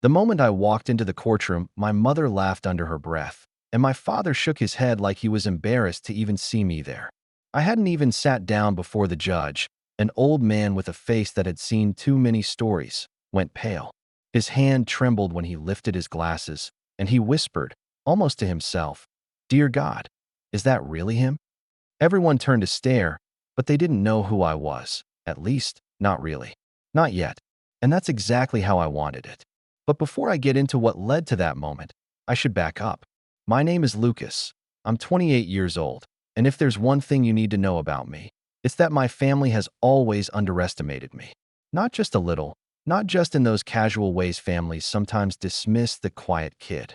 The moment I walked into the courtroom, my mother laughed under her breath, and my father shook his head like he was embarrassed to even see me there. I hadn't even sat down before the judge. An old man with a face that had seen too many stories went pale. His hand trembled when he lifted his glasses, and he whispered, almost to himself, "Dear God, is that really him?" Everyone turned to stare, but they didn't know who I was. At least, not really. Not yet. And that's exactly how I wanted it. But before I get into what led to that moment, I should back up. My name is Lucas. I'm 28 years old, and if there's one thing you need to know about me, it's that my family has always underestimated me. Not just a little, not just in those casual ways families sometimes dismiss the quiet kid.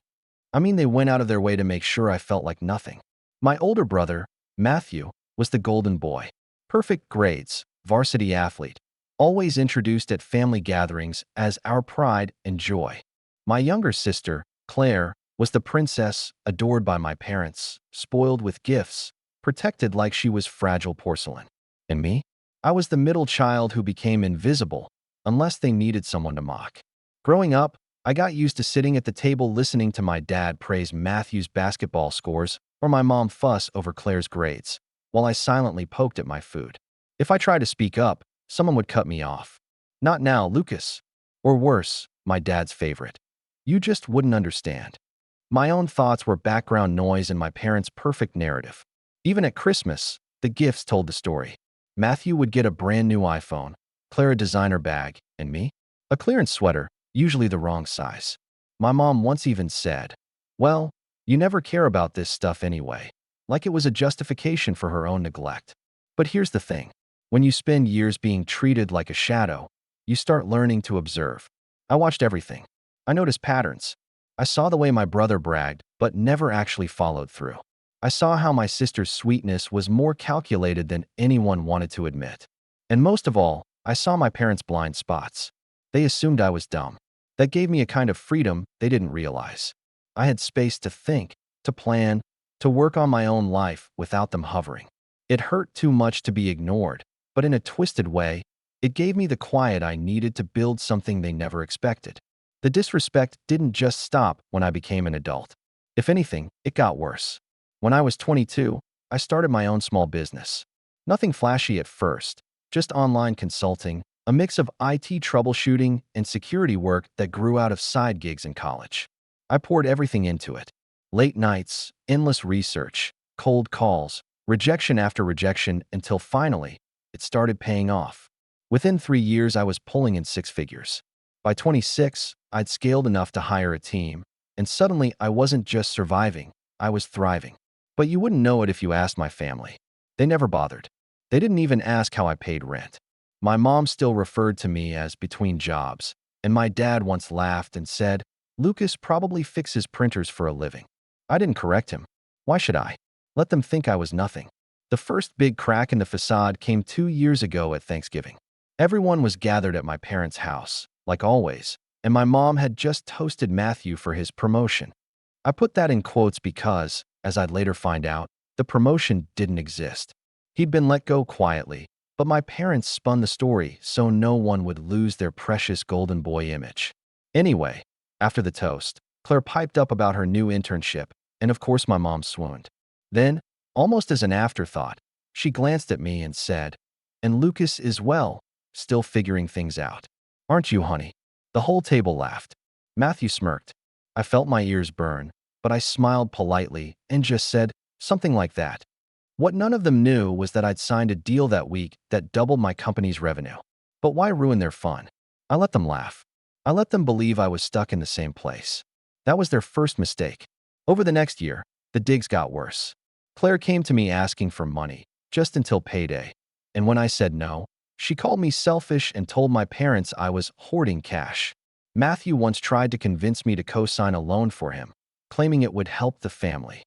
I mean, they went out of their way to make sure I felt like nothing. My older brother, Matthew, was the golden boy. Perfect grades, varsity athlete, always introduced at family gatherings as our pride and joy. My younger sister, Claire, was the princess, adored by my parents, spoiled with gifts, protected like she was fragile porcelain. And me? I was the middle child who became invisible, unless they needed someone to mock. Growing up, I got used to sitting at the table listening to my dad praise Matthew's basketball scores or my mom fuss over Claire's grades, while I silently poked at my food. If I tried to speak up, someone would cut me off. "Not now, Lucas." Or worse, my dad's favorite, "You just wouldn't understand." My own thoughts were background noise in my parents' perfect narrative. Even at Christmas, the gifts told the story. Matthew would get a brand new iPhone, Claire a designer bag, and me? A clearance sweater, usually the wrong size. My mom once even said, "Well, you never care about this stuff anyway," like it was a justification for her own neglect. But here's the thing. When you spend years being treated like a shadow, you start learning to observe. I watched everything. I noticed patterns. I saw the way my brother bragged, but never actually followed through. I saw how my sister's sweetness was more calculated than anyone wanted to admit. And most of all, I saw my parents' blind spots. They assumed I was dumb. That gave me a kind of freedom they didn't realize. I had space to think, to plan, to work on my own life without them hovering. It hurt too much to be ignored, but in a twisted way, it gave me the quiet I needed to build something they never expected. The disrespect didn't just stop when I became an adult. If anything, it got worse. When I was 22, I started my own small business. Nothing flashy at first, just online consulting, a mix of IT troubleshooting and security work that grew out of side gigs in college. I poured everything into it. Late nights, endless research, cold calls, rejection after rejection until finally, it started paying off. Within 3 years, I was pulling in 6 figures. By 26, I'd scaled enough to hire a team, and suddenly I wasn't just surviving, I was thriving. But you wouldn't know it if you asked my family. They never bothered. They didn't even ask how I paid rent. My mom still referred to me as between jobs, and my dad once laughed and said, "Lucas probably fixes printers for a living." I didn't correct him. Why should I? Let them think I was nothing. The first big crack in the facade came 2 years ago at Thanksgiving. Everyone was gathered at my parents' house, like always, and my mom had just toasted Matthew for his promotion. I put that in quotes because, as I'd later find out, the promotion didn't exist. He'd been let go quietly, but my parents spun the story so no one would lose their precious golden boy image. Anyway, after the toast, Claire piped up about her new internship, and of course my mom swooned. Then, almost as an afterthought, she glanced at me and said, "And Lucas is well, still figuring things out. Aren't you, honey?" The whole table laughed. Matthew smirked. I felt my ears burn, but I smiled politely and just said something like that. What none of them knew was that I'd signed a deal that week that doubled my company's revenue. But why ruin their fun? I let them laugh. I let them believe I was stuck in the same place. That was their first mistake. Over the next year, the digs got worse. Claire came to me asking for money, just until payday. And when I said no, she called me selfish and told my parents I was hoarding cash. Matthew once tried to convince me to co-sign a loan for him, claiming it would help the family.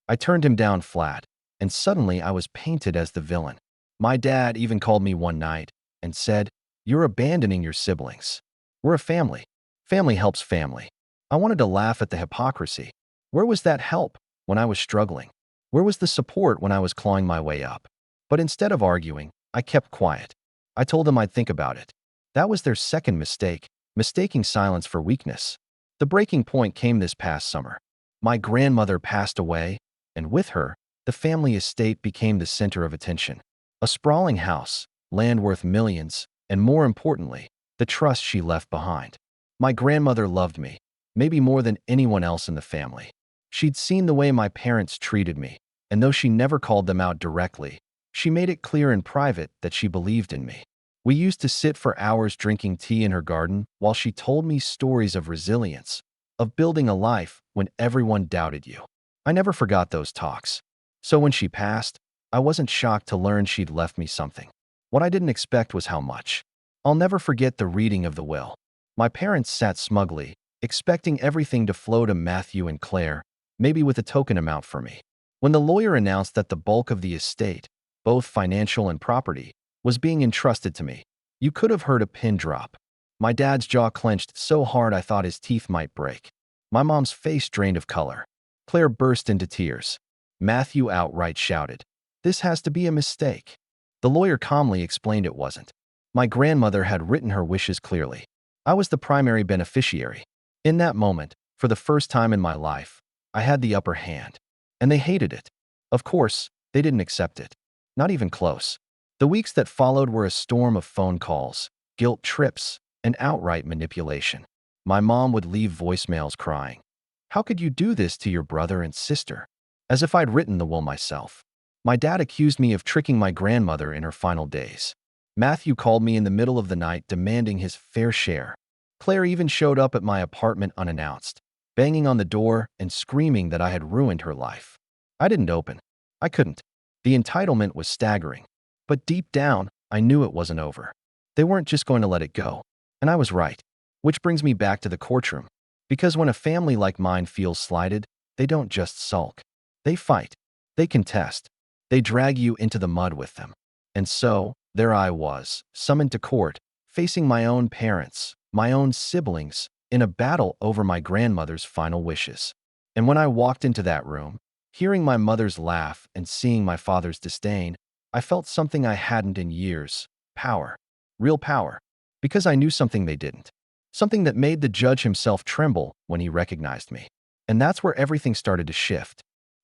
I turned him down flat, and suddenly I was painted as the villain. My dad even called me one night and said, "You're abandoning your siblings. We're a family. Family helps family." I wanted to laugh at the hypocrisy. Where was that help when I was struggling? Where was the support when I was clawing my way up? But instead of arguing, I kept quiet. I told them I'd think about it. That was their second mistake, mistaking silence for weakness. The breaking point came this past summer. My grandmother passed away, and with her, the family estate became the center of attention. A sprawling house, land worth millions, and more importantly, the trust she left behind. My grandmother loved me, maybe more than anyone else in the family. She'd seen the way my parents treated me, and though she never called them out directly, she made it clear in private that she believed in me. We used to sit for hours drinking tea in her garden while she told me stories of resilience, of building a life when everyone doubted you. I never forgot those talks. So when she passed, I wasn't shocked to learn she'd left me something. What I didn't expect was how much. I'll never forget the reading of the will. My parents sat smugly, expecting everything to flow to Matthew and Claire, maybe with a token amount for me. When the lawyer announced that the bulk of the estate, both financial and property, was being entrusted to me, you could have heard a pin drop. My dad's jaw clenched so hard I thought his teeth might break. My mom's face drained of color. Claire burst into tears. Matthew outright shouted, "This has to be a mistake." The lawyer calmly explained it wasn't. My grandmother had written her wishes clearly. I was the primary beneficiary. In that moment, for the first time in my life, I had the upper hand. And they hated it. Of course, they didn't accept it. Not even close. The weeks that followed were a storm of phone calls, guilt trips, and outright manipulation. My mom would leave voicemails crying, "How could you do this to your brother and sister?" As if I'd written the will myself. My dad accused me of tricking my grandmother in her final days. Matthew called me in the middle of the night demanding his fair share. Claire even showed up at my apartment unannounced, banging on the door and screaming that I had ruined her life. I didn't open. I couldn't. The entitlement was staggering. But deep down, I knew it wasn't over. They weren't just going to let it go. And I was right. Which brings me back to the courtroom. Because when a family like mine feels slighted, they don't just sulk. They fight. They contest. They drag you into the mud with them. And so, there I was, summoned to court, facing my own parents, my own siblings, in a battle over my grandmother's final wishes. And when I walked into that room, hearing my mother's laugh and seeing my father's disdain, I felt something I hadn't in years. Power. Real power. Because I knew something they didn't. Something that made the judge himself tremble when he recognized me. And that's where everything started to shift.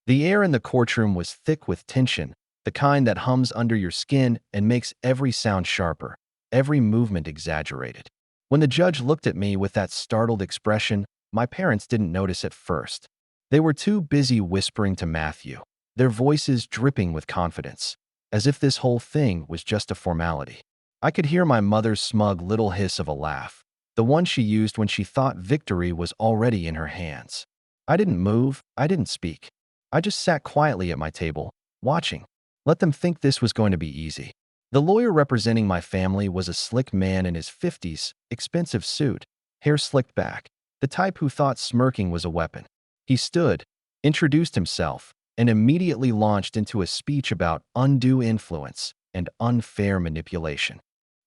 The air in the courtroom was thick with tension, the kind that hums under your skin and makes every sound sharper, every movement exaggerated. When the judge looked at me with that startled expression, my parents didn't notice at first. They were too busy whispering to Matthew, their voices dripping with confidence, as if this whole thing was just a formality. I could hear my mother's smug little hiss of a laugh, the one she used when she thought victory was already in her hands. I didn't move, I didn't speak. I just sat quietly at my table, watching. Let them think this was going to be easy. The lawyer representing my family was a slick man in his 50s, expensive suit, hair slicked back, the type who thought smirking was a weapon. He stood, introduced himself, and immediately launched into a speech about undue influence and unfair manipulation.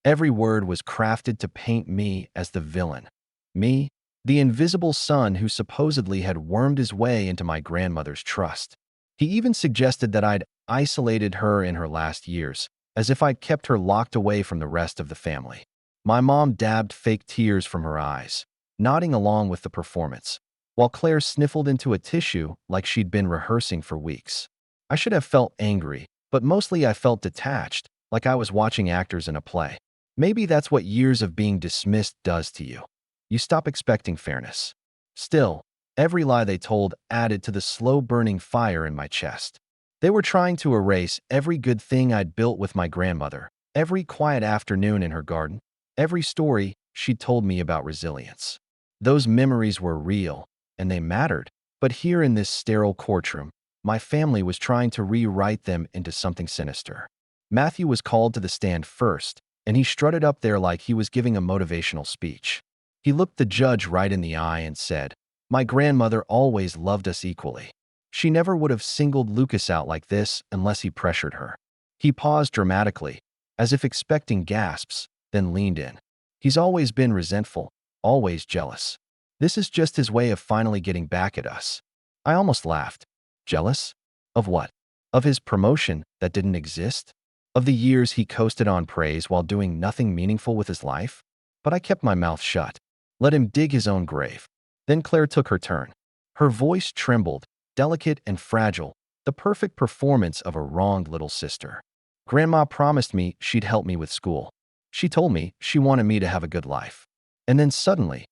Every word was crafted to paint me as the villain. Me, the invisible son who supposedly had wormed his way into my grandmother's trust. He even suggested that I'd isolated her in her last years, as if I'd kept her locked away from the rest of the family. My mom dabbed fake tears from her eyes, nodding along with the performance, while Claire sniffled into a tissue like she'd been rehearsing for weeks. I should have felt angry, but mostly I felt detached, like I was watching actors in a play. Maybe that's what years of being dismissed does to you. You stop expecting fairness. Still, every lie they told added to the slow-burning fire in my chest. They were trying to erase every good thing I'd built with my grandmother, every quiet afternoon in her garden, every story she'd told me about resilience. Those memories were real, and they mattered, but here in this sterile courtroom, my family was trying to rewrite them into something sinister. Matthew was called to the stand first, and he strutted up there like he was giving a motivational speech. He looked the judge right in the eye and said, "My grandmother always loved us equally. She never would have singled Lucas out like this unless he pressured her." He paused dramatically, as if expecting gasps, then leaned in. "He's always been resentful, always jealous. This is just his way of finally getting back at us." I almost laughed. Jealous? Of what? Of his promotion that didn't exist? Of the years he coasted on praise while doing nothing meaningful with his life? But I kept my mouth shut. Let him dig his own grave. Then Claire took her turn. Her voice trembled, delicate and fragile, the perfect performance of a wronged little sister. Grandma promised me she'd help me with school. She told me she wanted me to have a good life. And then suddenly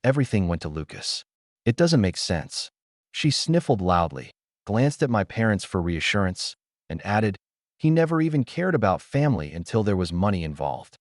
everything went to Lucas. It doesn't make sense. She sniffled loudly, glanced at my parents for reassurance, and added, he never even cared about family until there was money involved.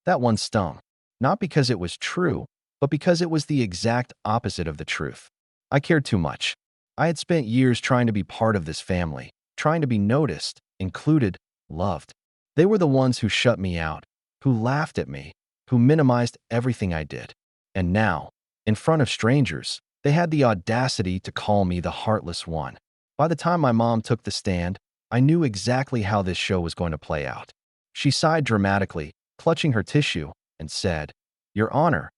That one stung, not because it was true, but because it was the exact opposite of the truth. I cared too much. I had spent years trying to be part of this family, trying to be noticed, included, loved. They were the ones who shut me out, who laughed at me, who minimized everything I did. And now, in front of strangers, they had the audacity to call me the heartless one. By the time my mom took the stand, I knew exactly how this show was going to play out. She sighed dramatically, clutching her tissue, and said, Your Honor,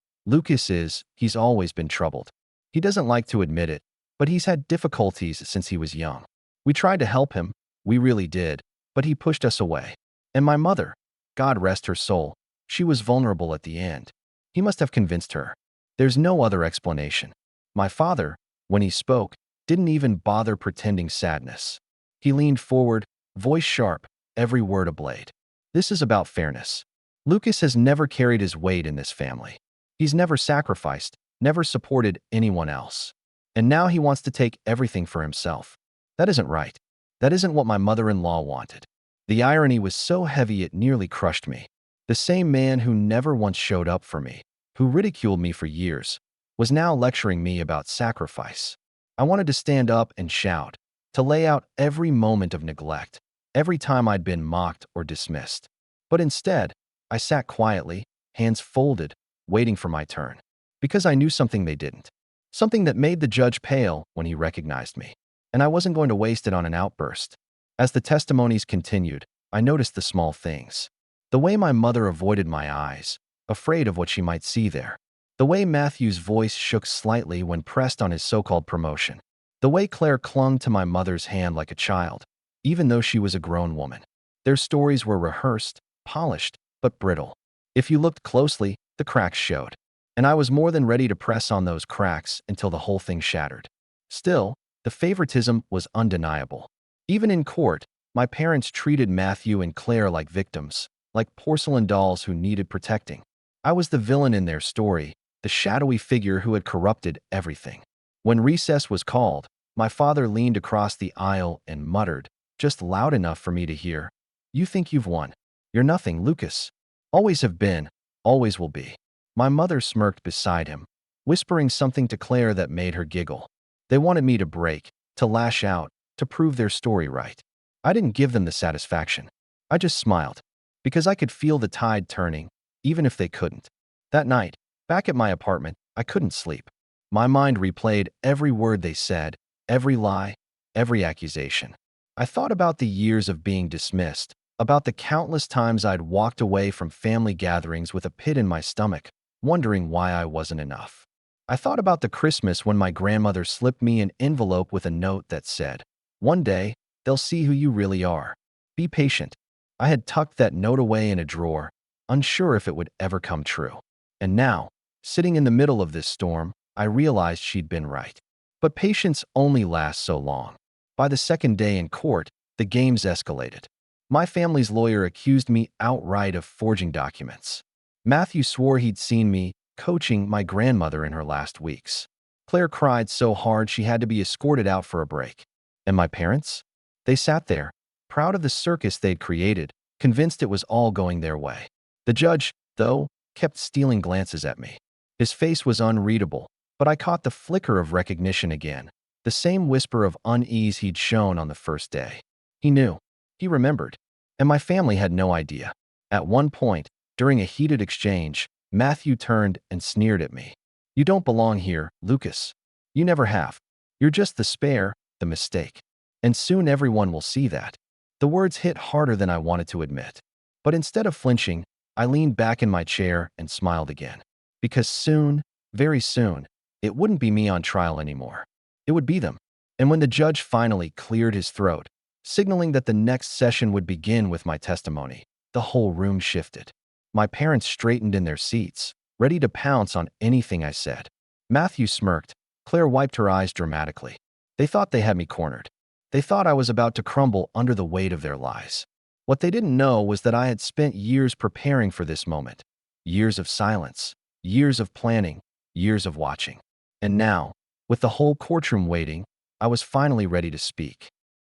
he's always been troubled. He doesn't like to admit it, but he's had difficulties since he was young. We tried to help him, we really did, but he pushed us away. And my mother, God rest her soul, she was vulnerable at the end. He must have convinced her. There's no other explanation. My father, when he spoke, didn't even bother pretending sadness. He leaned forward, voice sharp, every word a blade. This is about fairness. Lucas has never carried his weight in this family. He's never sacrificed, never supported anyone else. And now he wants to take everything for himself. That isn't right. That isn't what my mother-in-law wanted. The irony was so heavy it nearly crushed me. The same man who never once showed up for me, who ridiculed me for years, was now lecturing me about sacrifice. I wanted to stand up and shout, to lay out every moment of neglect, every time I'd been mocked or dismissed. But instead, I sat quietly, hands folded, waiting for my turn. Because I knew something they didn't. Something that made the judge pale when he recognized me. And I wasn't going to waste it on an outburst. As the testimonies continued, I noticed the small things. The way my mother avoided my eyes, afraid of what she might see there. The way Matthew's voice shook slightly when pressed on his so-called promotion. The way Claire clung to my mother's hand like a child, even though she was a grown woman. Their stories were rehearsed, polished, but brittle. If you looked closely, the cracks showed. And I was more than ready to press on those cracks until the whole thing shattered. Still, the favoritism was undeniable. Even in court, my parents treated Matthew and Claire like victims, like porcelain dolls who needed protecting. I was the villain in their story, the shadowy figure who had corrupted everything. When recess was called, my father leaned across the aisle and muttered, just loud enough for me to hear, You think you've won. You're nothing, Lucas. Always have been, always will be. My mother smirked beside him, whispering something to Claire that made her giggle. They wanted me to break, to lash out, to prove their story right. I didn't give them the satisfaction. I just smiled, because I could feel the tide turning, even if they couldn't. That night, back at my apartment, I couldn't sleep. My mind replayed every word they said, every lie, every accusation. I thought about the years of being dismissed, about the countless times I'd walked away from family gatherings with a pit in my stomach, wondering why I wasn't enough. I thought about the Christmas when my grandmother slipped me an envelope with a note that said, One day, they'll see who you really are. Be patient. I had tucked that note away in a drawer, unsure if it would ever come true. And now, sitting in the middle of this storm, I realized she'd been right. But patience only lasts so long. By the second day in court, the games escalated. My family's lawyer accused me outright of forging documents. Matthew swore he'd seen me coaching my grandmother in her last weeks. Claire cried so hard she had to be escorted out for a break. And my parents? They sat there, proud of the circus they'd created, convinced it was all going their way. The judge, though, kept stealing glances at me. His face was unreadable, but I caught the flicker of recognition again, the same whisper of unease he'd shown on the first day. He knew. He remembered. And my family had no idea. At one point, during a heated exchange, Matthew turned and sneered at me. You don't belong here, Lucas. You never have. You're just the spare, the mistake. And soon everyone will see that. The words hit harder than I wanted to admit. But instead of flinching, I leaned back in my chair and smiled again. Because soon, very soon, it wouldn't be me on trial anymore. It would be them. And when the judge finally cleared his throat, signaling that the next session would begin with my testimony, the whole room shifted. My parents straightened in their seats, ready to pounce on anything I said. Matthew smirked. Claire wiped her eyes dramatically. They thought they had me cornered. They thought I was about to crumble under the weight of their lies. What they didn't know was that I had spent years preparing for this moment. Years of silence, years of planning, years of watching. And now, with the whole courtroom waiting, I was finally ready to speak.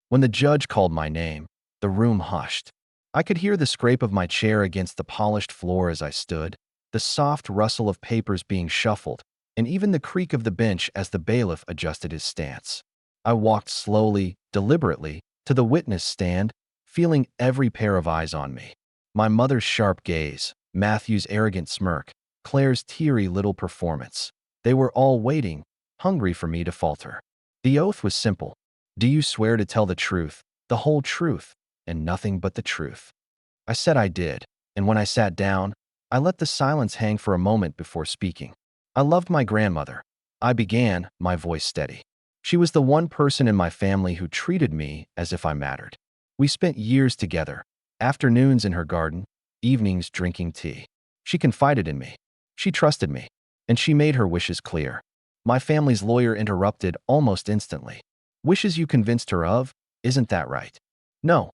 When the judge called my name, the room hushed. I could hear the scrape of my chair against the polished floor as I stood, the soft rustle of papers being shuffled, and even the creak of the bench as the bailiff adjusted his stance. I walked slowly, deliberately, to the witness stand, feeling every pair of eyes on me. My mother's sharp gaze, Matthew's arrogant smirk, Claire's teary little performance. They were all waiting, hungry for me to falter. The oath was simple. Do you swear to tell the truth, the whole truth, and nothing but the truth? I said I did, and when I sat down, I let the silence hang for a moment before speaking. I loved my grandmother. I began, my voice steady. She was the one person in my family who treated me as if I mattered. We spent years together, afternoons in her garden, evenings drinking tea. She confided in me. She trusted me, and she made her wishes clear. My family's lawyer interrupted almost instantly. Wishes you convinced her of? Isn't that right? No,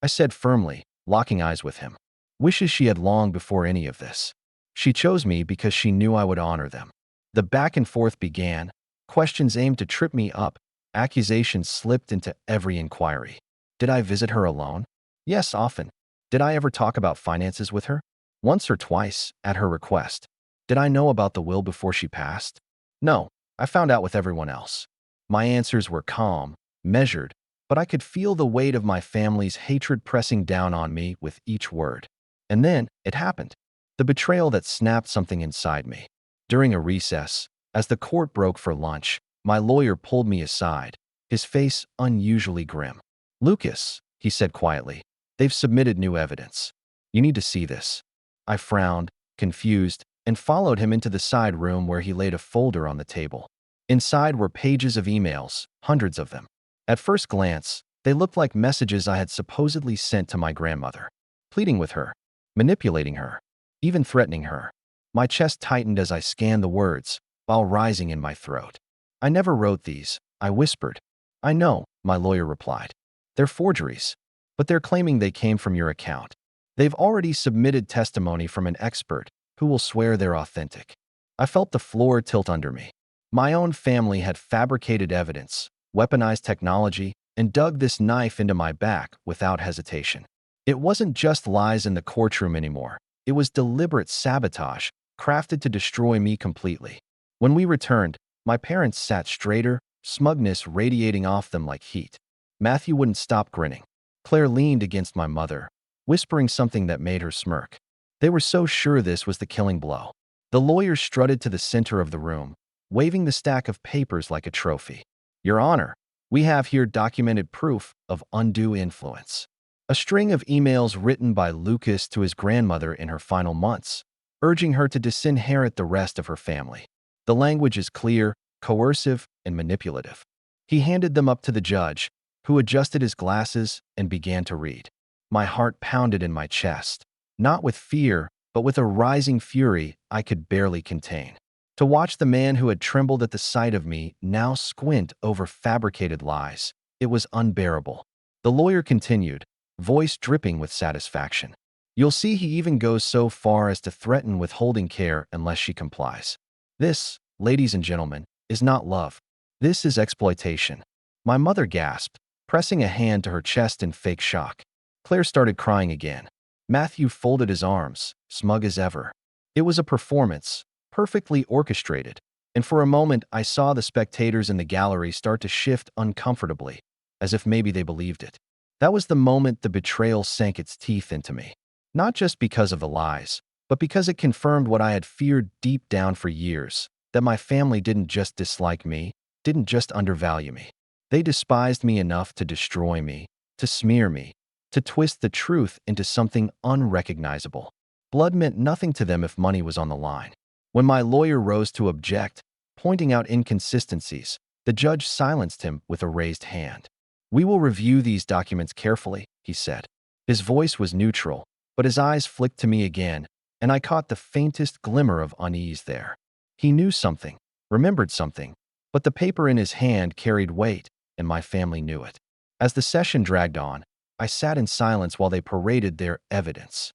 I said firmly, locking eyes with him. Wishes she had long before any of this. She chose me because she knew I would honor them. The back and forth began. Questions aimed to trip me up. Accusations slipped into every inquiry. Did I visit her alone? Yes, often. Did I ever talk about finances with her? Once or twice, at her request. Did I know about the will before she passed? No, I found out with everyone else. My answers were calm, measured, but I could feel the weight of my family's hatred pressing down on me with each word. And then, it happened. The betrayal that snapped something inside me. During a recess, as the court broke for lunch, my lawyer pulled me aside, his face unusually grim. "Lucas," he said quietly, "they've submitted new evidence. You need to see this." I frowned, confused, and followed him into the side room where he laid a folder on the table. Inside were pages of emails, hundreds of them. At first glance, they looked like messages I had supposedly sent to my grandmother, pleading with her, manipulating her, even threatening her. My chest tightened as I scanned the words, while rising in my throat. "I never wrote these," I whispered. "I know," my lawyer replied. "They're forgeries, but they're claiming they came from your account. They've already submitted testimony from an expert who will swear they're authentic." I felt the floor tilt under me. My own family had fabricated evidence, weaponized technology, and dug this knife into my back without hesitation. It wasn't just lies in the courtroom anymore. It was deliberate sabotage, crafted to destroy me completely. When we returned, my parents sat straighter, smugness radiating off them like heat. Matthew wouldn't stop grinning. Claire leaned against my mother, whispering something that made her smirk. They were so sure this was the killing blow. The lawyer strutted to the center of the room, waving the stack of papers like a trophy. "Your Honor, we have here documented proof of undue influence." A string of emails written by Lucas to his grandmother in her final months, urging her to disinherit the rest of her family. The language is clear, coercive, and manipulative. He handed them up to the judge, who adjusted his glasses and began to read. My heart pounded in my chest, not with fear, but with a rising fury I could barely contain. To watch the man who had trembled at the sight of me now squint over fabricated lies, it was unbearable. The lawyer continued, voice dripping with satisfaction. "You'll see he even goes so far as to threaten withholding care unless she complies. This, ladies and gentlemen, is not love. This is exploitation." My mother gasped, pressing a hand to her chest in fake shock. Claire started crying again. Matthew folded his arms, smug as ever. It was a performance, perfectly orchestrated, and for a moment I saw the spectators in the gallery start to shift uncomfortably, as if maybe they believed it. That was the moment the betrayal sank its teeth into me. Not just because of the lies, but because it confirmed what I had feared deep down for years, that my family didn't just dislike me, didn't just undervalue me. They despised me enough to destroy me, to smear me, to twist the truth into something unrecognizable. Blood meant nothing to them if money was on the line. When my lawyer rose to object, pointing out inconsistencies, the judge silenced him with a raised hand. "We will review these documents carefully," he said. His voice was neutral, but his eyes flicked to me again, and I caught the faintest glimmer of unease there. He knew something. remembered something, but the paper in his hand carried weight, and my family knew it. As the session dragged on, I sat in silence while they paraded their evidence.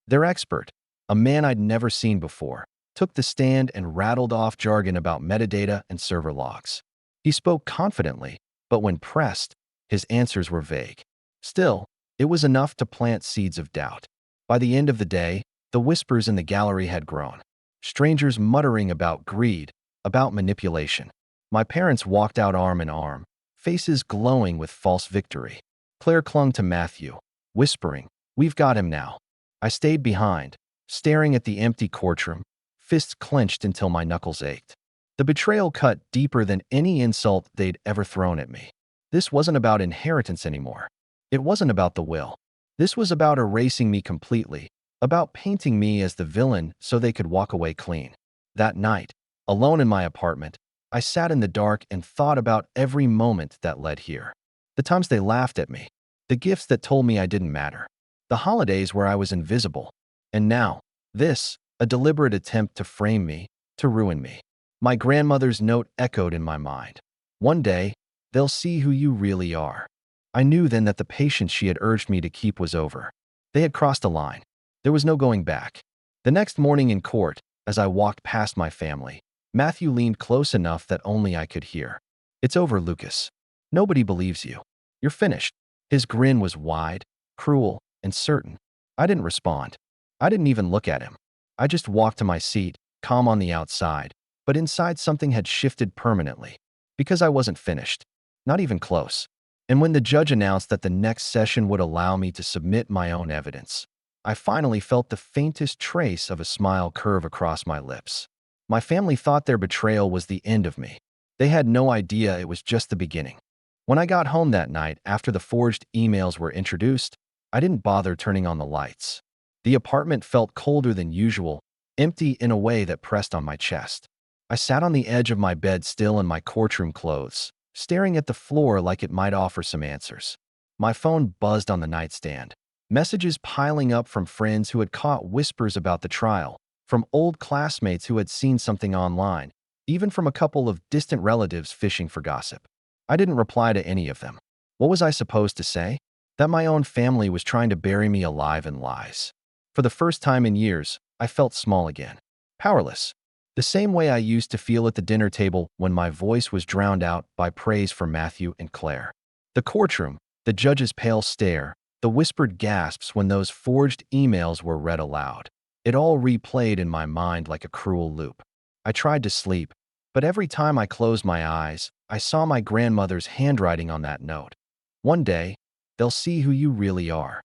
Their expert, a man I'd never seen before, took the stand and rattled off jargon about metadata and server logs. He spoke confidently, but when pressed, his answers were vague. Still, it was enough to plant seeds of doubt. By the end of the day, the whispers in the gallery had grown. Strangers muttering about greed, about manipulation. My parents walked out arm in arm, faces glowing with false victory. Claire clung to Matthew, whispering, "We've got him now." I stayed behind, staring at the empty courtroom, fists clenched until my knuckles ached. The betrayal cut deeper than any insult they'd ever thrown at me. This wasn't about inheritance anymore. It wasn't about the will. This was about erasing me completely, about painting me as the villain so they could walk away clean. That night, alone in my apartment, I sat in the dark and thought about every moment that led here. The times they laughed at me, the gifts that told me I didn't matter, the holidays where I was invisible, and now, this, a deliberate attempt to frame me, to ruin me. My grandmother's note echoed in my mind. One day, they'll see who you really are. I knew then that the patience she had urged me to keep was over. They had crossed a line. There was no going back. The next morning in court, as I walked past my family, Matthew leaned close enough that only I could hear. "It's over, Lucas. Nobody believes you. You're finished." His grin was wide, cruel, and certain. I didn't respond. I didn't even look at him. I just walked to my seat, calm on the outside, but inside something had shifted permanently. Because I wasn't finished. Not even close. And when the judge announced that the next session would allow me to submit my own evidence, I finally felt the faintest trace of a smile curve across my lips. My family thought their betrayal was the end of me. They had no idea it was just the beginning. When I got home that night after the forged emails were introduced, I didn't bother turning on the lights. The apartment felt colder than usual, empty in a way that pressed on my chest. I sat on the edge of my bed still in my courtroom clothes, staring at the floor like it might offer some answers. My phone buzzed on the nightstand, messages piling up from friends who had caught whispers about the trial, from old classmates who had seen something online, even from a couple of distant relatives fishing for gossip. I didn't reply to any of them. What was I supposed to say? That my own family was trying to bury me alive in lies. For the first time in years, I felt small again. Powerless. The same way I used to feel at the dinner table when my voice was drowned out by praise for Matthew and Claire. The courtroom, the judge's pale stare, the whispered gasps when those forged emails were read aloud. It all replayed in my mind like a cruel loop. I tried to sleep, but every time I closed my eyes, I saw my grandmother's handwriting on that note. One day, they'll see who you really are.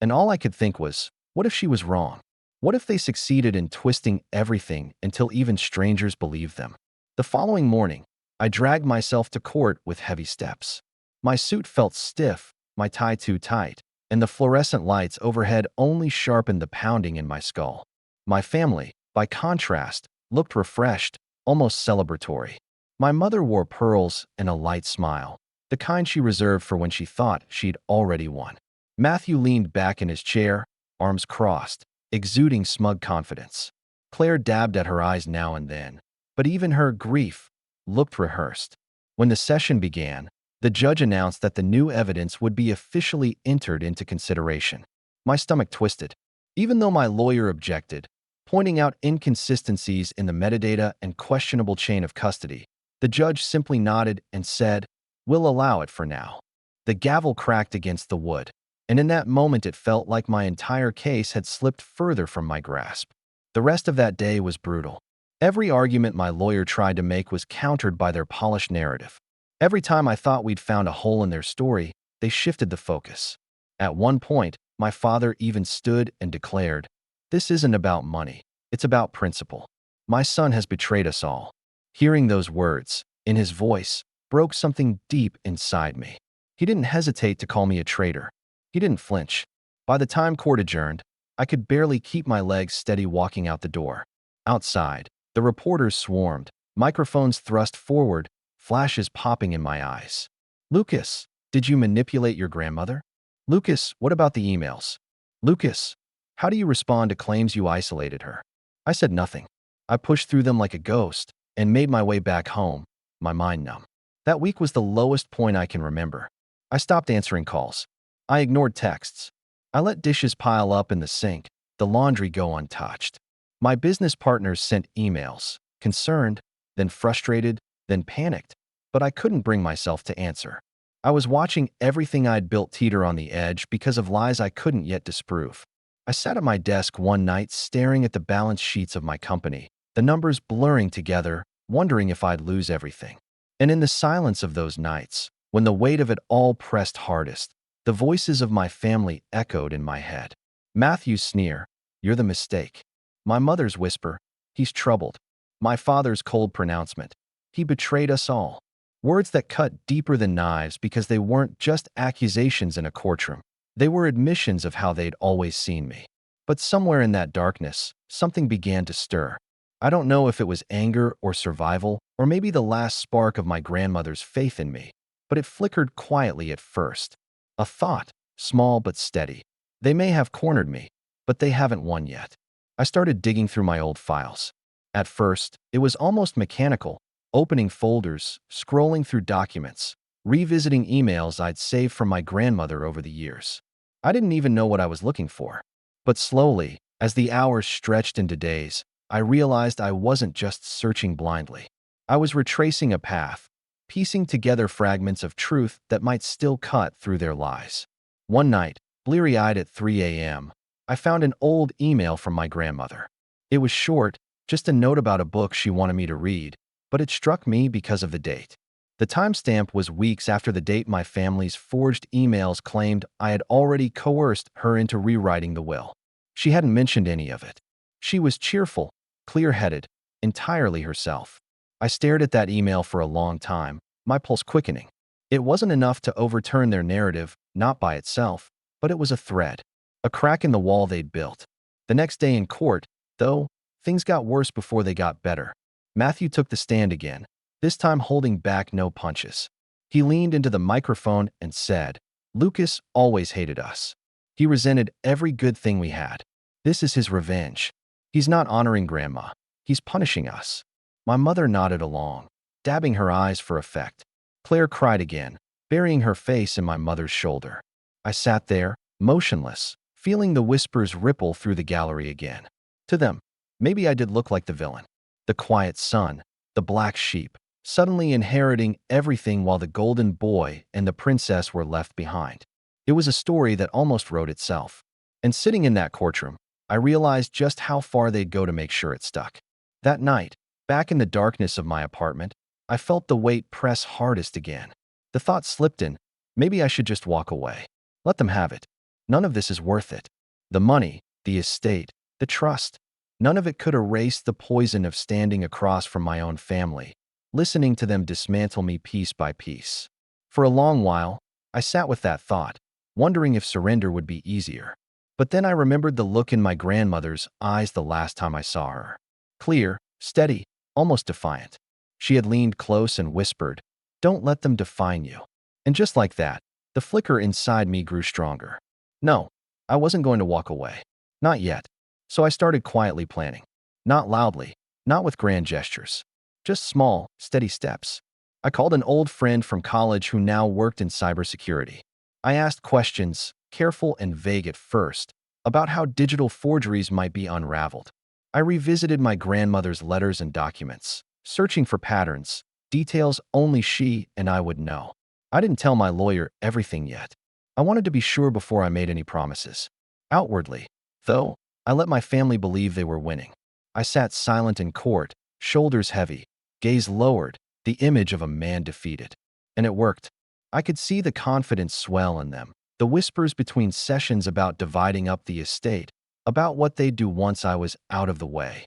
And all I could think was, what if she was wrong? What if they succeeded in twisting everything until even strangers believed them? The following morning, I dragged myself to court with heavy steps. My suit felt stiff, my tie too tight, and the fluorescent lights overhead only sharpened the pounding in my skull. My family, by contrast, looked refreshed, almost celebratory. My mother wore pearls and a light smile, the kind she reserved for when she thought she'd already won. Matthew leaned back in his chair, arms crossed, exuding smug confidence. Claire dabbed at her eyes now and then, but even her grief looked rehearsed. When the session began, the judge announced that the new evidence would be officially entered into consideration. My stomach twisted. Even though my lawyer objected, pointing out inconsistencies in the metadata and questionable chain of custody, the judge simply nodded and said, "We'll allow it for now." The gavel cracked against the wood, and in that moment it felt like my entire case had slipped further from my grasp. The rest of that day was brutal. Every argument my lawyer tried to make was countered by their polished narrative. Every time I thought we'd found a hole in their story, they shifted the focus. At one point, my father even stood and declared, "This isn't about money, it's about principle. My son has betrayed us all." Hearing those words, in his voice, broke something deep inside me. He didn't hesitate to call me a traitor. He didn't flinch. By the time court adjourned, I could barely keep my legs steady walking out the door. Outside, the reporters swarmed, microphones thrust forward, flashes popping in my eyes. "Lucas, did you manipulate your grandmother? Lucas, what about the emails? Lucas, how do you respond to claims you isolated her?" I said nothing. I pushed through them like a ghost, and made my way back home, my mind numb. That week was the lowest point I can remember. I stopped answering calls. I ignored texts. I let dishes pile up in the sink, the laundry go untouched. My business partners sent emails, concerned, then frustrated, then panicked, but I couldn't bring myself to answer. I was watching everything I'd built teeter on the edge because of lies I couldn't yet disprove. I sat at my desk one night staring at the balance sheets of my company, the numbers blurring together, wondering if I'd lose everything. And in the silence of those nights, when the weight of it all pressed hardest, the voices of my family echoed in my head. Matthew's sneer, "You're the mistake." My mother's whisper, "He's troubled." My father's cold pronouncement, "He betrayed us all." Words that cut deeper than knives because they weren't just accusations in a courtroom. They were admissions of how they'd always seen me. But somewhere in that darkness, something began to stir. I don't know if it was anger or survival, or maybe the last spark of my grandmother's faith in me, but it flickered quietly at first. A thought, small but steady. They may have cornered me, but they haven't won yet. I started digging through my old files. At first, it was almost mechanical, opening folders, scrolling through documents, revisiting emails I'd saved from my grandmother over the years. I didn't even know what I was looking for. But slowly, as the hours stretched into days, I realized I wasn't just searching blindly. I was retracing a path, piecing together fragments of truth that might still cut through their lies. One night, bleary-eyed at 3 a.m., I found an old email from my grandmother. It was short, just a note about a book she wanted me to read, but it struck me because of the date. The timestamp was weeks after the date my family's forged emails claimed I had already coerced her into rewriting the will. She hadn't mentioned any of it. She was cheerful, clear-headed, entirely herself. I stared at that email for a long time, my pulse quickening. It wasn't enough to overturn their narrative, not by itself, but it was a thread, a crack in the wall they'd built. The next day in court, though, things got worse before they got better. Matthew took the stand again, this time holding back no punches. He leaned into the microphone and said, "Lucas always hated us. He resented every good thing we had. This is his revenge. He's not honoring Grandma. He's punishing us." My mother nodded along, dabbing her eyes for effect. Claire cried again, burying her face in my mother's shoulder. I sat there, motionless, feeling the whispers ripple through the gallery again. To them, maybe I did look like the villain. The quiet son, the black sheep, suddenly inheriting everything while the golden boy and the princess were left behind. It was a story that almost wrote itself. And sitting in that courtroom, I realized just how far they'd go to make sure it stuck. That night, back in the darkness of my apartment, I felt the weight press hardest again. The thought slipped in, maybe I should just walk away. Let them have it. None of this is worth it. The money, the estate, the trust. None of it could erase the poison of standing across from my own family, listening to them dismantle me piece by piece. For a long while, I sat with that thought, wondering if surrender would be easier. But then I remembered the look in my grandmother's eyes the last time I saw her. Clear, steady, almost defiant. She had leaned close and whispered, "Don't let them define you." And just like that, the flicker inside me grew stronger. No, I wasn't going to walk away. Not yet. So I started quietly planning. Not loudly, not with grand gestures. Just small, steady steps. I called an old friend from college who now worked in cybersecurity. I asked questions, careful and vague at first, about how digital forgeries might be unraveled. I revisited my grandmother's letters and documents, searching for patterns, details only she and I would know. I didn't tell my lawyer everything yet. I wanted to be sure before I made any promises. Outwardly, though, I let my family believe they were winning. I sat silent in court, shoulders heavy, gaze lowered, the image of a man defeated. And it worked. I could see the confidence swell in them, the whispers between sessions about dividing up the estate, about what they'd do once I was out of the way.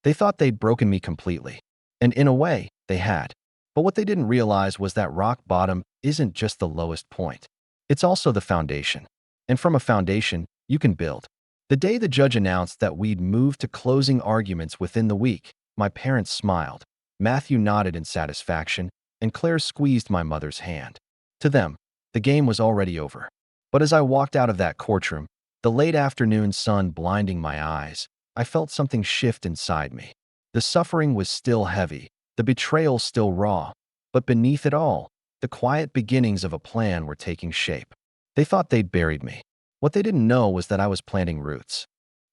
They thought they'd broken me completely. And in a way, they had. But what they didn't realize was that rock bottom isn't just the lowest point. It's also the foundation. And from a foundation, you can build. The day the judge announced that we'd moved to closing arguments within the week, my parents smiled. Matthew nodded in satisfaction, and Claire squeezed my mother's hand. To them, the game was already over. But as I walked out of that courtroom, the late afternoon sun blinding my eyes, I felt something shift inside me. The suffering was still heavy, the betrayal still raw, but beneath it all, the quiet beginnings of a plan were taking shape. They thought they'd buried me. What they didn't know was that I was planting roots.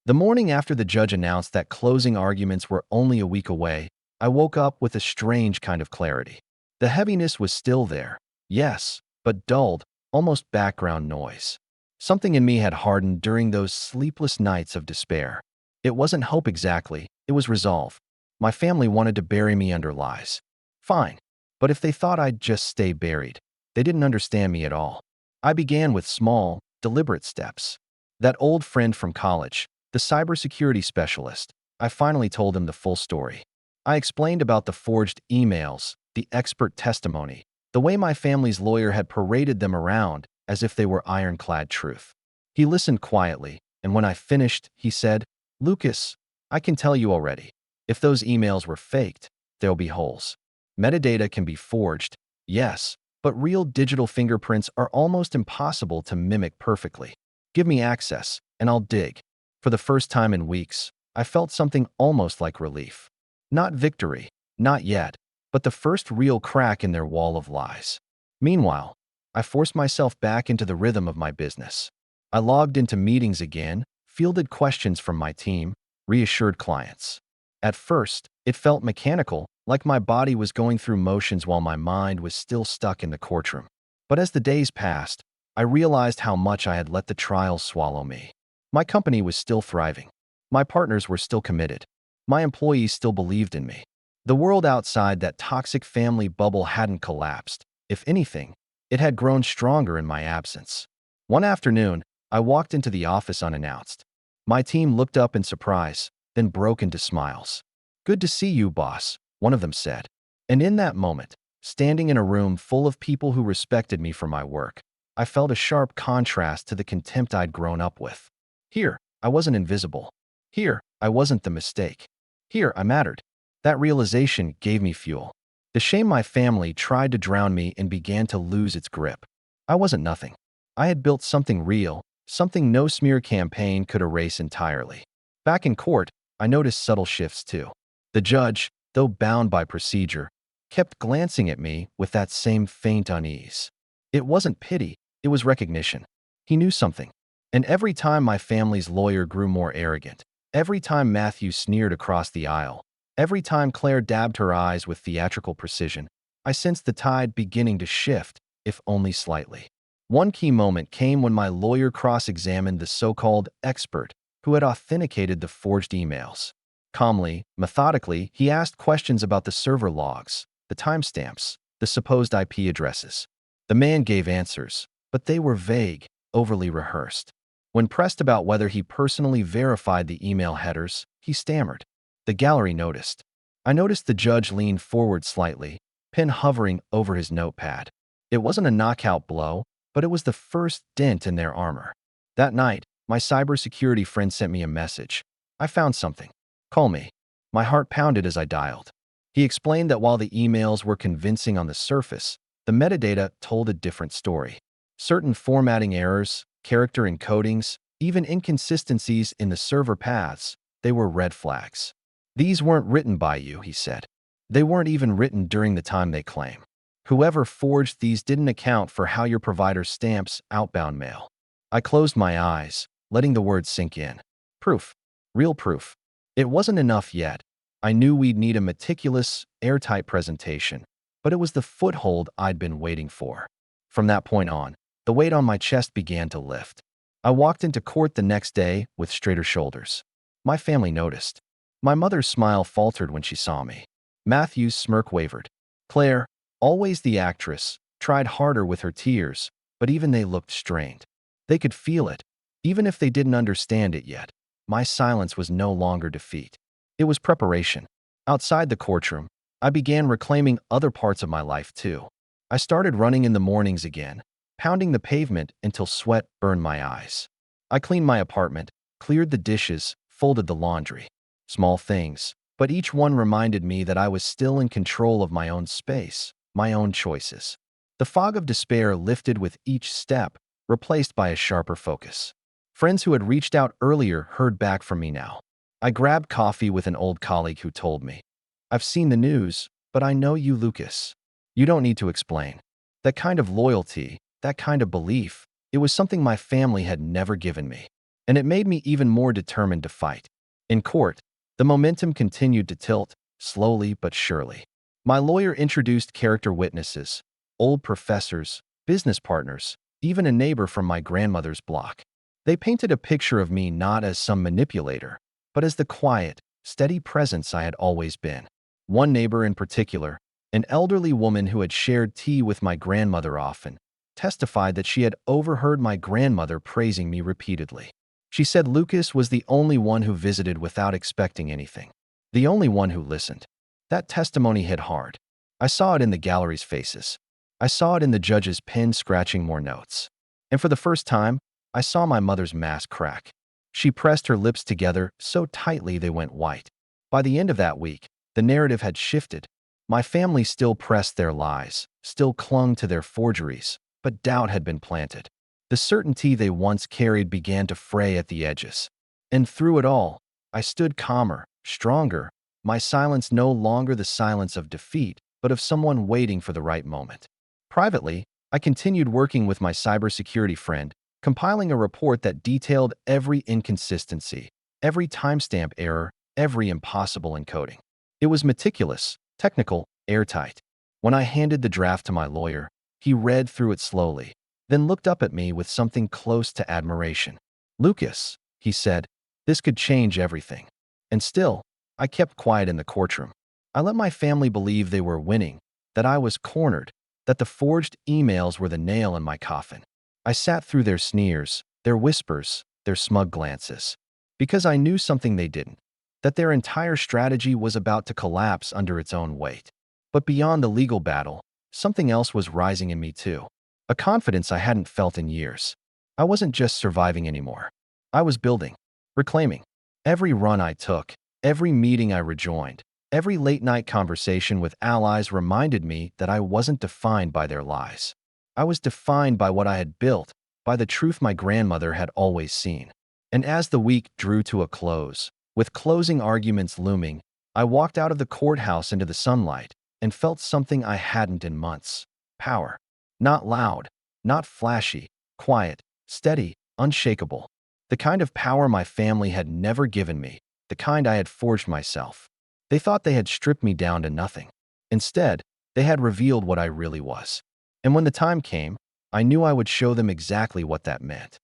The morning after the judge announced that closing arguments were only a week away, I woke up with a strange kind of clarity. The heaviness was still there, yes, but dulled, almost background noise. Something in me had hardened during those sleepless nights of despair. It wasn't hope exactly, it was resolve. My family wanted to bury me under lies. Fine, but if they thought I'd just stay buried, they didn't understand me at all. I began with small, deliberate steps. That old friend from college, the cybersecurity specialist, I finally told him the full story. I explained about the forged emails, the expert testimony, the way my family's lawyer had paraded them around as if they were ironclad truth. He listened quietly, and when I finished, he said, "Lucas, I can tell you already. If those emails were faked, there'll be holes. Metadata can be forged, yes, but real digital fingerprints are almost impossible to mimic perfectly. Give me access, and I'll dig." For the first time in weeks, I felt something almost like relief. Not victory, not yet, but the first real crack in their wall of lies. Meanwhile, I forced myself back into the rhythm of my business. I logged into meetings again, fielded questions from my team, reassured clients. At first, it felt mechanical, like my body was going through motions while my mind was still stuck in the courtroom. But as the days passed, I realized how much I had let the trials swallow me. My company was still thriving. My partners were still committed. My employees still believed in me. The world outside that toxic family bubble hadn't collapsed. If anything, it had grown stronger in my absence. One afternoon, I walked into the office unannounced. My team looked up in surprise, then broke into smiles. "Good to see you, boss," one of them said. And in that moment, standing in a room full of people who respected me for my work, I felt a sharp contrast to the contempt I'd grown up with. Here, I wasn't invisible. Here, I wasn't the mistake. Here, I mattered. That realization gave me fuel. The shame my family tried to drown me in began to lose its grip. I wasn't nothing. I had built something real, something no smear campaign could erase entirely. Back in court, I noticed subtle shifts too. The judge, though bound by procedure, kept glancing at me with that same faint unease. It wasn't pity, it was recognition. He knew something. And every time my family's lawyer grew more arrogant, every time Matthew sneered across the aisle, every time Claire dabbed her eyes with theatrical precision, I sensed the tide beginning to shift, if only slightly. One key moment came when my lawyer cross-examined the so-called expert who had authenticated the forged emails. Calmly, methodically, he asked questions about the server logs, the timestamps, the supposed IP addresses. The man gave answers, but they were vague, overly rehearsed. When pressed about whether he personally verified the email headers, he stammered. The gallery noticed. I noticed the judge leaned forward slightly, pen hovering over his notepad. It wasn't a knockout blow, but it was the first dent in their armor. That night, my cybersecurity friend sent me a message. "I found something. Call me." My heart pounded as I dialed. He explained that while the emails were convincing on the surface, the metadata told a different story. Certain formatting errors, character encodings, even inconsistencies in the server paths, they were red flags. "These weren't written by you," he said. "They weren't even written during the time they claim. Whoever forged these didn't account for how your provider stamps outbound mail." I closed my eyes, letting the words sink in. Proof. Real proof. It wasn't enough yet. I knew we'd need a meticulous, airtight presentation, but it was the foothold I'd been waiting for. From that point on, the weight on my chest began to lift. I walked into court the next day with straighter shoulders. My family noticed. My mother's smile faltered when she saw me. Matthew's smirk wavered. Claire, always the actress, tried harder with her tears, but even they looked strained. They could feel it, even if they didn't understand it yet. My silence was no longer defeat. It was preparation. Outside the courtroom, I began reclaiming other parts of my life too. I started running in the mornings again, pounding the pavement until sweat burned my eyes. I cleaned my apartment, cleared the dishes, folded the laundry. Small things, but each one reminded me that I was still in control of my own space, my own choices. The fog of despair lifted with each step, replaced by a sharper focus. Friends who had reached out earlier heard back from me now. I grabbed coffee with an old colleague who told me, "I've seen the news, But I know you, Lucas. You don't need to explain. That kind of loyalty, that kind of belief, it was something my family had never given me. And it made me even more determined to fight. In court, the momentum continued to tilt, slowly but surely. My lawyer introduced character witnesses, old professors, business partners, even a neighbor from my grandmother's block. They painted a picture of me not as some manipulator, but as the quiet, steady presence I had always been. One neighbor in particular, an elderly woman who had shared tea with my grandmother often, testified that she had overheard my grandmother praising me repeatedly. She said Lucas was the only one who visited without expecting anything, the only one who listened. That testimony hit hard. I saw it in the gallery's faces. I saw it in the judge's pen scratching more notes. And for the first time, I saw my mother's mask crack. She pressed her lips together so tightly they went white. By the end of that week, the narrative had shifted. My family still pressed their lies, still clung to their forgeries, but doubt had been planted. The certainty they once carried began to fray at the edges. And through it all, I stood calmer, stronger, my silence no longer the silence of defeat, but of someone waiting for the right moment. Privately, I continued working with my cybersecurity friend, compiling a report that detailed every inconsistency, every timestamp error, every impossible encoding. It was meticulous, technical, airtight. When I handed the draft to my lawyer, he read through it slowly, then looked up at me with something close to admiration. "Lucas," he said, "this could change everything." And still, I kept quiet in the courtroom. I let my family believe they were winning, that I was cornered, that the forged emails were the nail in my coffin. I sat through their sneers, their whispers, their smug glances, because I knew something they didn't, that their entire strategy was about to collapse under its own weight. But beyond the legal battle, something else was rising in me too. A confidence I hadn't felt in years. I wasn't just surviving anymore. I was building, reclaiming. Every run I took, every meeting I rejoined, every late-night conversation with allies reminded me that I wasn't defined by their lies. I was defined by what I had built, by the truth my grandmother had always seen. And as the week drew to a close, with closing arguments looming, I walked out of the courthouse into the sunlight and felt something I hadn't in months. Power. Not loud, not flashy, quiet, steady, unshakable. The kind of power my family had never given me, the kind I had forged myself. They thought they had stripped me down to nothing. Instead, they had revealed what I really was. And when the time came, I knew I would show them exactly what that meant.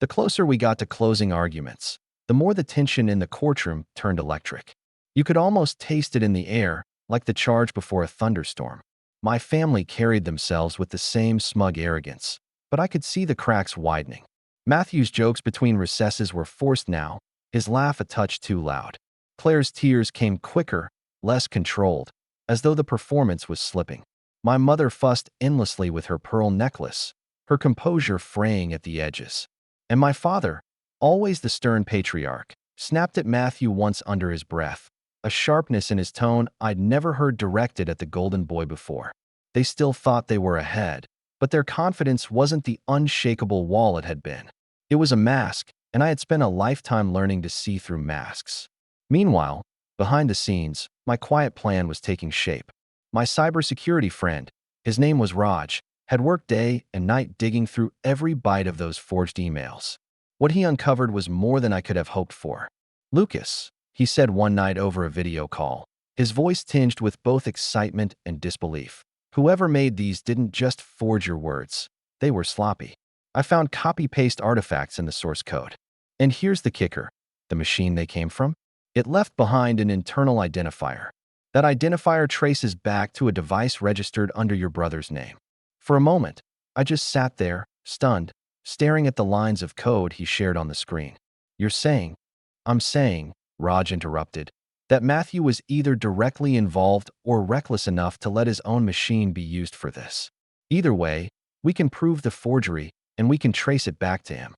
The closer we got to closing arguments, the more the tension in the courtroom turned electric. You could almost taste it in the air, like the charge before a thunderstorm. My family carried themselves with the same smug arrogance, but I could see the cracks widening. Matthew's jokes between recesses were forced now, his laugh a touch too loud. Claire's tears came quicker, less controlled, as though the performance was slipping. My mother fussed endlessly with her pearl necklace, her composure fraying at the edges. And my father, always the stern patriarch, snapped at Matthew once under his breath, a sharpness in his tone I'd never heard directed at the golden boy before. They still thought they were ahead, but their confidence wasn't the unshakable wall it had been. It was a mask, and I had spent a lifetime learning to see through masks. Meanwhile, behind the scenes, my quiet plan was taking shape. My cybersecurity friend, his name was Raj, had worked day and night digging through every byte of those forged emails. What he uncovered was more than I could have hoped for. "Lucas," he said one night over a video call, his voice tinged with both excitement and disbelief. "Whoever made these didn't just forge your words. They were sloppy. I found copy-paste artifacts in the source code. And here's the kicker. The machine they came from? It left behind an internal identifier. That identifier traces back to a device registered under your brother's name." For a moment, I just sat there, stunned, staring at the lines of code he shared on the screen. "You're saying—" "I'm saying," Raj interrupted, "that Matthew was either directly involved or reckless enough to let his own machine be used for this. Either way, we can prove the forgery, and we can trace it back to him."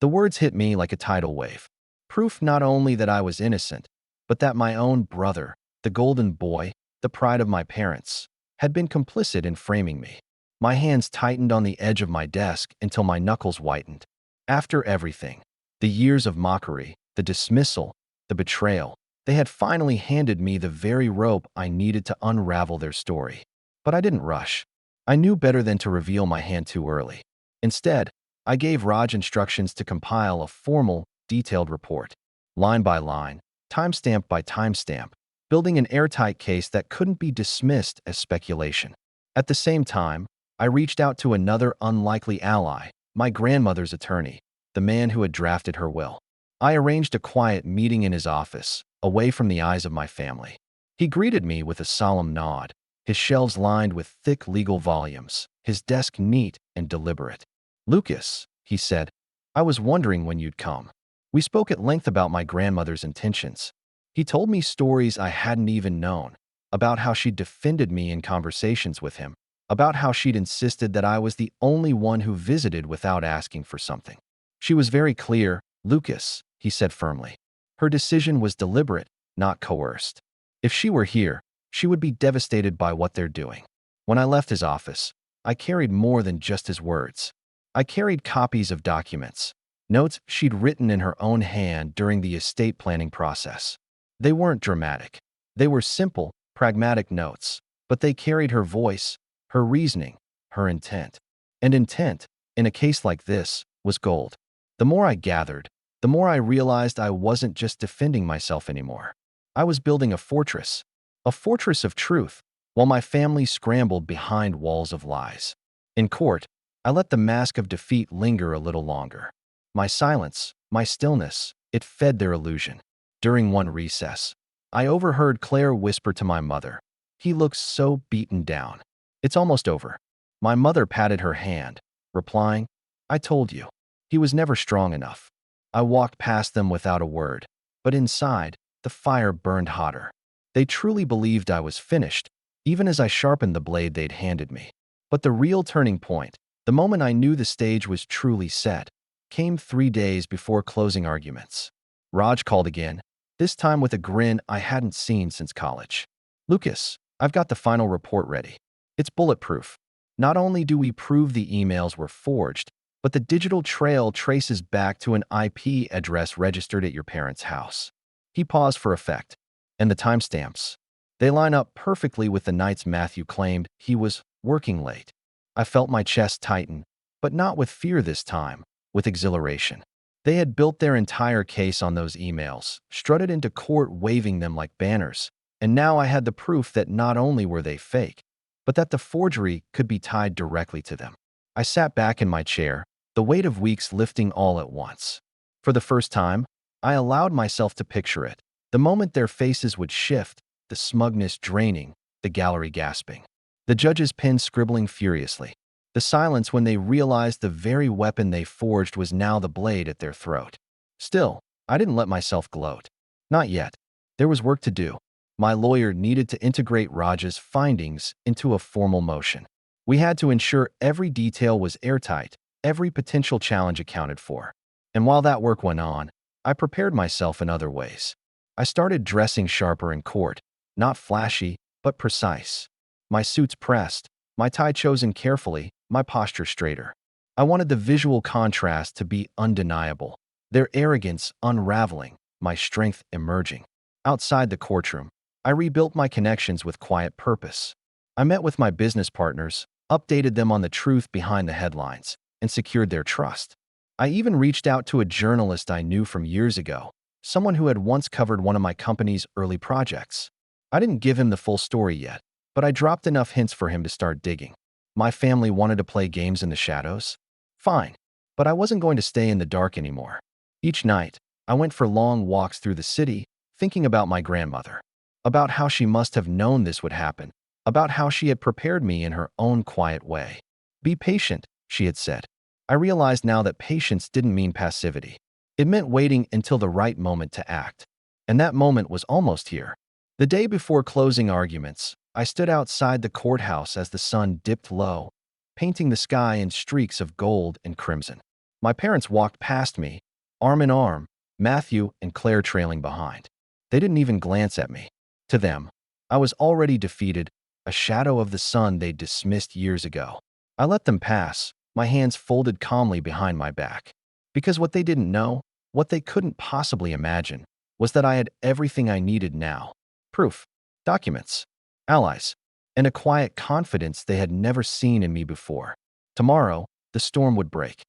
The words hit me like a tidal wave. Proof not only that I was innocent, but that my own brother, the golden boy, the pride of my parents, had been complicit in framing me. My hands tightened on the edge of my desk until my knuckles whitened. After everything, the years of mockery, the dismissal, the betrayal, They had finally handed me the very rope I needed to unravel their story. But I didn't rush. I knew better than to reveal my hand too early. Instead, I gave Raj instructions to compile a formal, detailed report, line by line, timestamp by timestamp, building an airtight case that couldn't be dismissed as speculation. At the same time, I reached out to another unlikely ally, my grandmother's attorney, the man who had drafted her will. I arranged a quiet meeting in his office, away from the eyes of my family. He greeted me with a solemn nod, his shelves lined with thick legal volumes, his desk neat and deliberate. "Lucas," he said, "I was wondering when you'd come." We spoke at length about my grandmother's intentions. He told me stories I hadn't even known, about how she'd defended me in conversations with him, about how she'd insisted that I was the only one who visited without asking for something. She was very clear, "Lucas," he said firmly. Her decision was deliberate, not coerced. If she were here, she would be devastated by what they're doing. When I left his office, I carried more than just his words. I carried copies of documents, notes she'd written in her own hand during the estate planning process. They weren't dramatic. They were simple, pragmatic notes, but they carried her voice, her reasoning, her intent. And intent, in a case like this, was gold. The more I gathered, the more I realized I wasn't just defending myself anymore. I was building a fortress of truth, while my family scrambled behind walls of lies. In court, I let the mask of defeat linger a little longer. My silence, my stillness, it fed their illusion. During one recess, I overheard Claire whisper to my mother, "He looks so beaten down." "It's almost over." My mother patted her hand, replying, "I told you. He was never strong enough." I walked past them without a word, but inside, the fire burned hotter. They truly believed I was finished, even as I sharpened the blade they'd handed me. But the real turning point, the moment I knew the stage was truly set, came 3 days before closing arguments. Raj called again, this time with a grin I hadn't seen since college. "Lucas, I've got the final report ready. It's bulletproof. Not only do we prove the emails were forged, but the digital trail traces back to an IP address registered at your parents' house." He paused for effect. "And the timestamps. They line up perfectly with the nights Matthew claimed he was working late." I felt my chest tighten, but not with fear this time, with exhilaration. They had built their entire case on those emails, strutted into court waving them like banners, and now I had the proof that not only were they fake, but that the forgery could be tied directly to them. I sat back in my chair, the weight of weeks lifting all at once. For the first time, I allowed myself to picture it. The moment their faces would shift, the smugness draining, the gallery gasping. The judge's pen scribbling furiously. The silence when they realized the very weapon they forged was now the blade at their throat. Still, I didn't let myself gloat. Not yet. There was work to do. My lawyer needed to integrate Raj's findings into a formal motion. We had to ensure every detail was airtight, every potential challenge accounted for. And while that work went on, I prepared myself in other ways. I started dressing sharper in court, not flashy, but precise. My suits pressed, my tie chosen carefully, my posture straighter. I wanted the visual contrast to be undeniable, their arrogance unraveling, my strength emerging. Outside the courtroom, I rebuilt my connections with quiet purpose. I met with my business partners, updated them on the truth behind the headlines, and secured their trust. I even reached out to a journalist I knew from years ago, someone who had once covered one of my company's early projects. I didn't give him the full story yet, but I dropped enough hints for him to start digging. My family wanted to play games in the shadows? Fine, but I wasn't going to stay in the dark anymore. Each night, I went for long walks through the city, thinking about my grandmother, about how she must have known this would happen, about how she had prepared me in her own quiet way. "Be patient," she had said. I realized now that patience didn't mean passivity. It meant waiting until the right moment to act. And that moment was almost here. The day before closing arguments, I stood outside the courthouse as the sun dipped low, painting the sky in streaks of gold and crimson. My parents walked past me, arm in arm, Matthew and Claire trailing behind. They didn't even glance at me. To them, I was already defeated, a shadow of the sun they'd dismissed years ago. I let them pass, my hands folded calmly behind my back. Because what they didn't know, what they couldn't possibly imagine, was that I had everything I needed now: proof, documents, allies, and a quiet confidence they had never seen in me before. Tomorrow, the storm would break.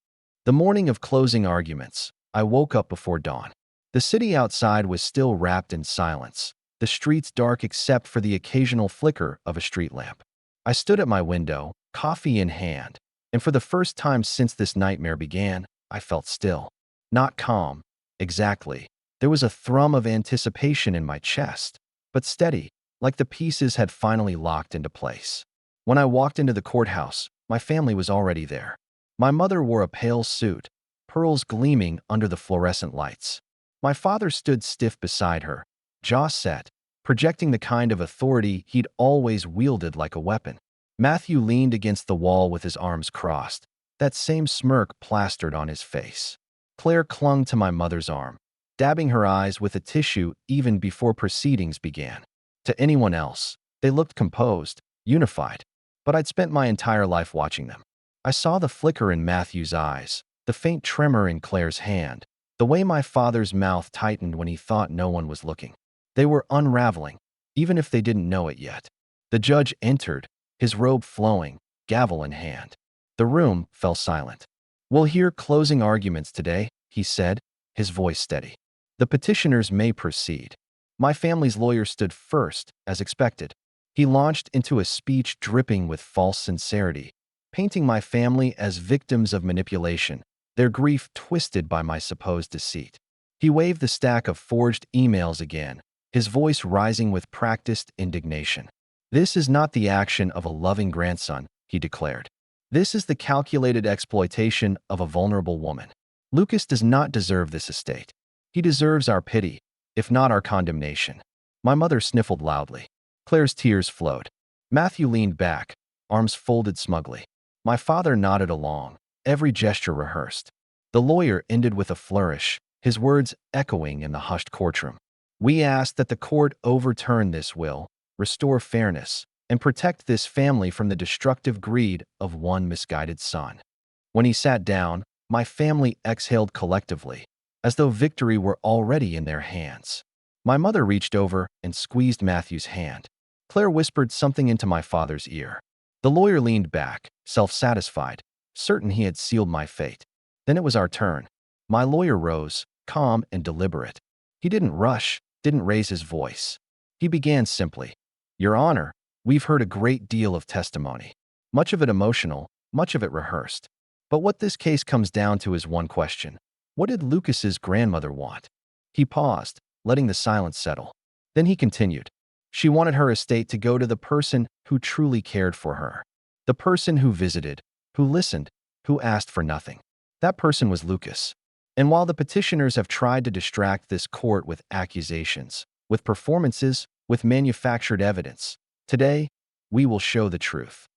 The morning of closing arguments, I woke up before dawn. The city outside was still wrapped in silence, the streets dark except for the occasional flicker of a street lamp. I stood at my window, coffee in hand, and for the first time since this nightmare began, I felt still. Not calm, exactly. There was a thrum of anticipation in my chest, but steady, like the pieces had finally locked into place. When I walked into the courthouse, my family was already there. My mother wore a pale suit, pearls gleaming under the fluorescent lights. My father stood stiff beside her, jaw set, projecting the kind of authority he'd always wielded like a weapon. Matthew leaned against the wall with his arms crossed, that same smirk plastered on his face. Claire clung to my mother's arm, dabbing her eyes with a tissue even before proceedings began. To anyone else, they looked composed, unified, but I'd spent my entire life watching them. I saw the flicker in Matthew's eyes, the faint tremor in Claire's hand, the way my father's mouth tightened when he thought no one was looking. They were unraveling, even if they didn't know it yet. The judge entered, his robe flowing, gavel in hand. The room fell silent. "We'll hear closing arguments today," he said, his voice steady. "The petitioners may proceed." My family's lawyer stood first, as expected. He launched into a speech dripping with false sincerity, painting my family as victims of manipulation, their grief twisted by my supposed deceit. He waved the stack of forged emails again, his voice rising with practiced indignation. "This is not the action of a loving grandson," he declared. "This is the calculated exploitation of a vulnerable woman. Lucas does not deserve this estate. He deserves our pity, if not our condemnation." My mother sniffled loudly. Claire's tears flowed. Matthew leaned back, arms folded smugly. My father nodded along, every gesture rehearsed. The lawyer ended with a flourish, his words echoing in the hushed courtroom. "We ask that the court overturn this will, restore fairness, and protect this family from the destructive greed of one misguided son." When he sat down, my family exhaled collectively, as though victory were already in their hands. My mother reached over and squeezed Matthew's hand. Claire whispered something into my father's ear. The lawyer leaned back, self-satisfied, certain he had sealed my fate. Then it was our turn. My lawyer rose, calm and deliberate. He didn't rush, didn't raise his voice. He began simply, "Your Honor, we've heard a great deal of testimony. Much of it emotional, much of it rehearsed. But what this case comes down to is one question. What did Lucas's grandmother want?" He paused, letting the silence settle. Then he continued. "She wanted her estate to go to the person who truly cared for her. The person who visited, who listened, who asked for nothing. That person was Lucas. And while the petitioners have tried to distract this court with accusations, with performances, with manufactured evidence, today, we will show the truth."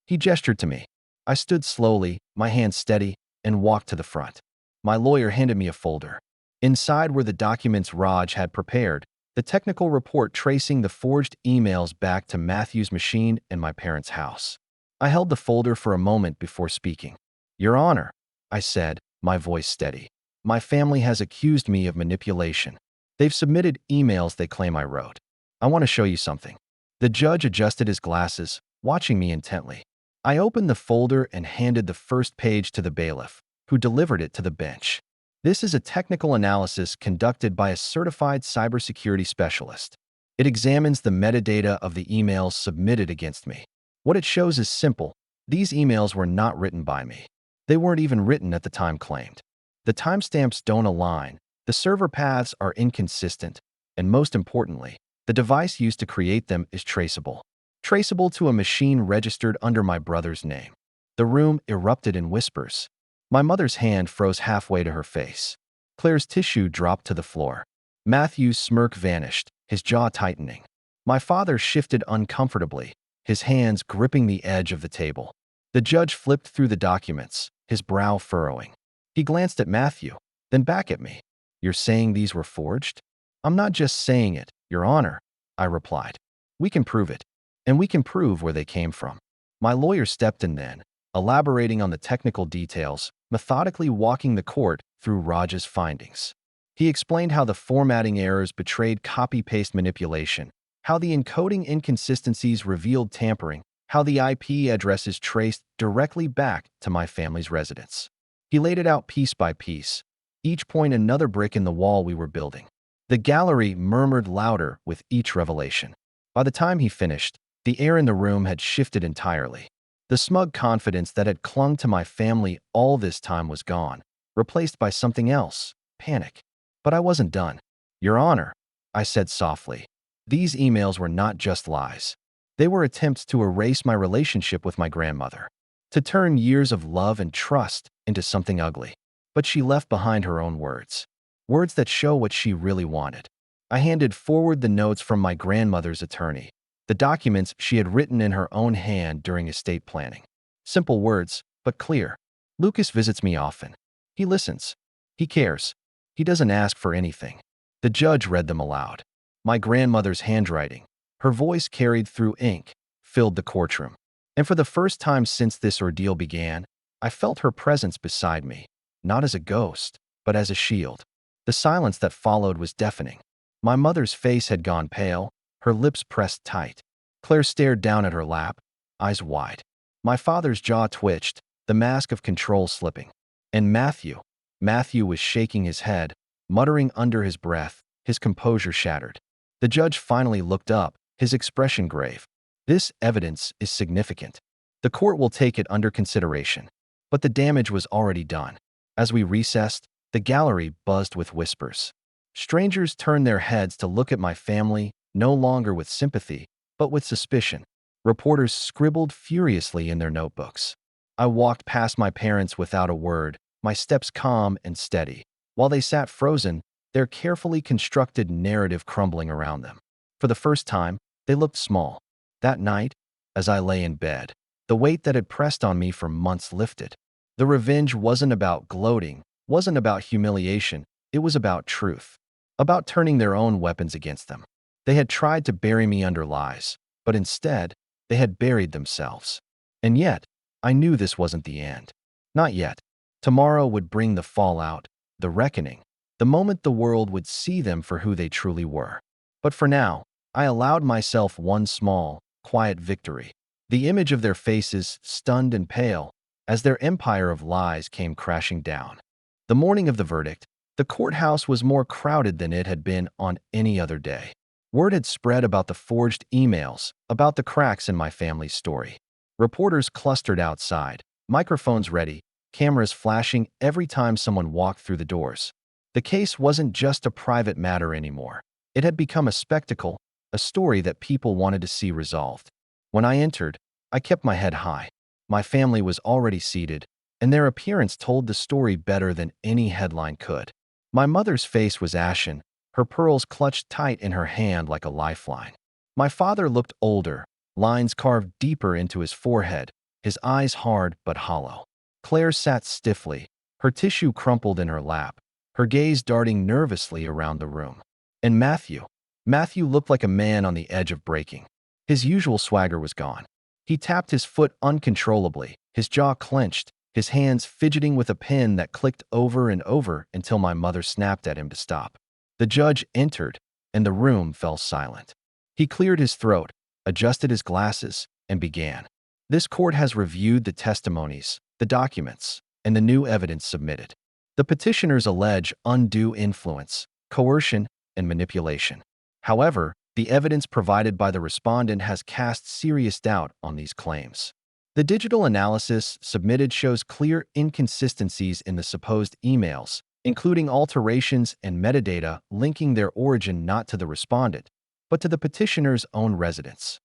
He gestured to me. I stood slowly, my hands steady, and walked to the front. My lawyer handed me a folder. Inside were the documents Raj had prepared, the technical report tracing the forged emails back to Matthew's machine and my parents' house. I held the folder for a moment before speaking. "Your Honor," I said, my voice steady, "my family has accused me of manipulation. They've submitted emails they claim I wrote. I want to show you something." The judge adjusted his glasses, watching me intently. I opened the folder and handed the first page to the bailiff, who delivered it to the bench. "This is a technical analysis conducted by a certified cybersecurity specialist. It examines the metadata of the emails submitted against me. What it shows is simple. These emails were not written by me. They weren't even written at the time claimed. The timestamps don't align, the server paths are inconsistent, and most importantly, the device used to create them is traceable. Traceable to a machine registered under my brother's name." The room erupted in whispers. My mother's hand froze halfway to her face. Claire's tissue dropped to the floor. Matthew's smirk vanished, his jaw tightening. My father shifted uncomfortably, his hands gripping the edge of the table. The judge flipped through the documents, his brow furrowing. He glanced at Matthew, then back at me. "You're saying these were forged?" "I'm not just saying it, Your Honor," I replied. "We can prove it, and we can prove where they came from." My lawyer stepped in then, elaborating on the technical details, methodically walking the court through Raj's findings. He explained how the formatting errors betrayed copy-paste manipulation, how the encoding inconsistencies revealed tampering, how the IP addresses traced directly back to my family's residence. He laid it out piece by piece, each point another brick in the wall we were building. The gallery murmured louder with each revelation. By the time he finished, the air in the room had shifted entirely. The smug confidence that had clung to my family all this time was gone, replaced by something else, panic. But I wasn't done. Your Honor, I said softly, these emails were not just lies. They were attempts to erase my relationship with my grandmother, to turn years of love and trust into something ugly. But she left behind her own words, words that show what she really wanted. I handed forward the notes from my grandmother's attorney, the documents she had written in her own hand during estate planning. Simple words, but clear. Lucas visits me often. He listens. He cares. He doesn't ask for anything. The judge read them aloud. My grandmother's handwriting, her voice carried through ink, filled the courtroom. And for the first time since this ordeal began, I felt her presence beside me, not as a ghost, but as a shield. The silence that followed was deafening. My mother's face had gone pale, her lips pressed tight. Claire stared down at her lap, eyes wide. My father's jaw twitched, the mask of control slipping. And Matthew was shaking his head, muttering under his breath, his composure shattered. The judge finally looked up, his expression grave. This evidence is significant. The court will take it under consideration. But the damage was already done. As we recessed, the gallery buzzed with whispers. Strangers turned their heads to look at my family, no longer with sympathy, but with suspicion. Reporters scribbled furiously in their notebooks. I walked past my parents without a word, my steps calm and steady, while they sat frozen, their carefully constructed narrative crumbling around them. For the first time, they looked small. That night, as I lay in bed, the weight that had pressed on me for months lifted. The revenge wasn't about gloating, wasn't about humiliation, it was about truth, about turning their own weapons against them. They had tried to bury me under lies, but instead, they had buried themselves. And yet, I knew this wasn't the end. Not yet. Tomorrow would bring the fallout, the reckoning, the moment the world would see them for who they truly were. But for now, I allowed myself one small, quiet victory. The image of their faces, stunned and pale, as their empire of lies came crashing down. The morning of the verdict, the courthouse was more crowded than it had been on any other day. Word had spread about the forged emails, about the cracks in my family's story. Reporters clustered outside, microphones ready, cameras flashing every time someone walked through the doors. The case wasn't just a private matter anymore. It had become a spectacle, a story that people wanted to see resolved. When I entered, I kept my head high. My family was already seated, and their appearance told the story better than any headline could. My mother's face was ashen, her pearls clutched tight in her hand like a lifeline. My father looked older, lines carved deeper into his forehead, his eyes hard but hollow. Claire sat stiffly, her tissue crumpled in her lap, her gaze darting nervously around the room. And Matthew looked like a man on the edge of breaking. His usual swagger was gone. He tapped his foot uncontrollably, his jaw clenched, his hands fidgeting with a pen that clicked over and over until my mother snapped at him to stop. The judge entered, and the room fell silent. He cleared his throat, adjusted his glasses, and began. This court has reviewed the testimonies, the documents, and the new evidence submitted. The petitioners allege undue influence, coercion, and manipulation. However, the evidence provided by the respondent has cast serious doubt on these claims. The digital analysis submitted shows clear inconsistencies in the supposed emails, including alterations and metadata linking their origin not to the respondent, but to the petitioner's own residence.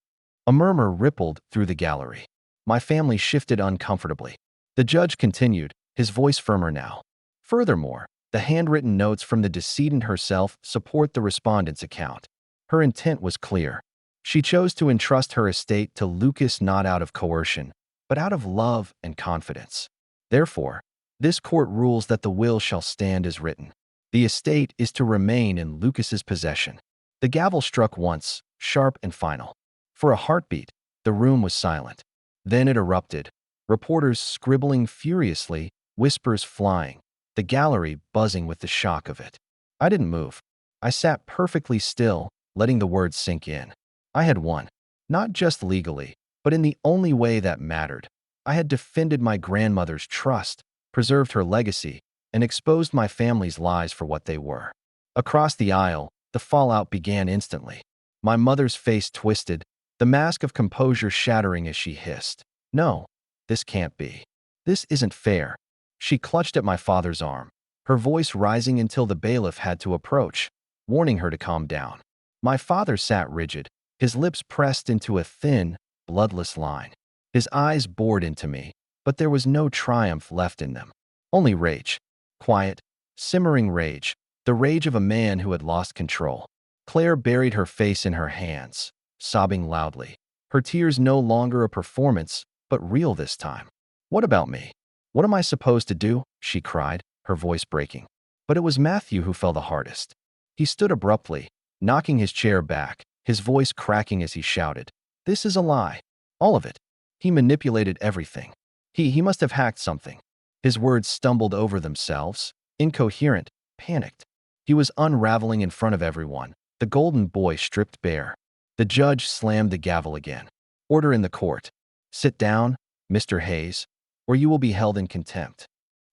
A murmur rippled through the gallery. My family shifted uncomfortably. The judge continued, his voice firmer now. Furthermore, the handwritten notes from the decedent herself support the respondent's account. Her intent was clear. She chose to entrust her estate to Lucas not out of coercion, but out of love and confidence. Therefore, this court rules that the will shall stand as written. The estate is to remain in Lucas's possession. The gavel struck once, sharp and final. For a heartbeat, the room was silent. Then it erupted. Reporters scribbling furiously, whispers flying, the gallery buzzing with the shock of it. I didn't move. I sat perfectly still, letting the words sink in. I had won. Not just legally, but in the only way that mattered. I had defended my grandmother's trust, preserved her legacy, and exposed my family's lies for what they were. Across the aisle, the fallout began instantly. My mother's face twisted, the mask of composure shattering as she hissed, "No, this can't be. This isn't fair." She clutched at my father's arm, her voice rising until the bailiff had to approach, warning her to calm down. My father sat rigid, his lips pressed into a thin, bloodless line. His eyes bored into me, but there was no triumph left in them. Only rage. Quiet, simmering rage. The rage of a man who had lost control. Claire buried her face in her hands, sobbing loudly. Her tears no longer a performance, but real this time. "What about me? What am I supposed to do?" she cried, her voice breaking. But it was Matthew who fell the hardest. He stood abruptly, knocking his chair back, his voice cracking as he shouted, "This is a lie. All of it. He manipulated everything. He must have hacked something." His words stumbled over themselves, incoherent, panicked. He was unraveling in front of everyone, the golden boy stripped bare. The judge slammed the gavel again. "Order in the court. Sit down, Mr. Hayes, or you will be held in contempt."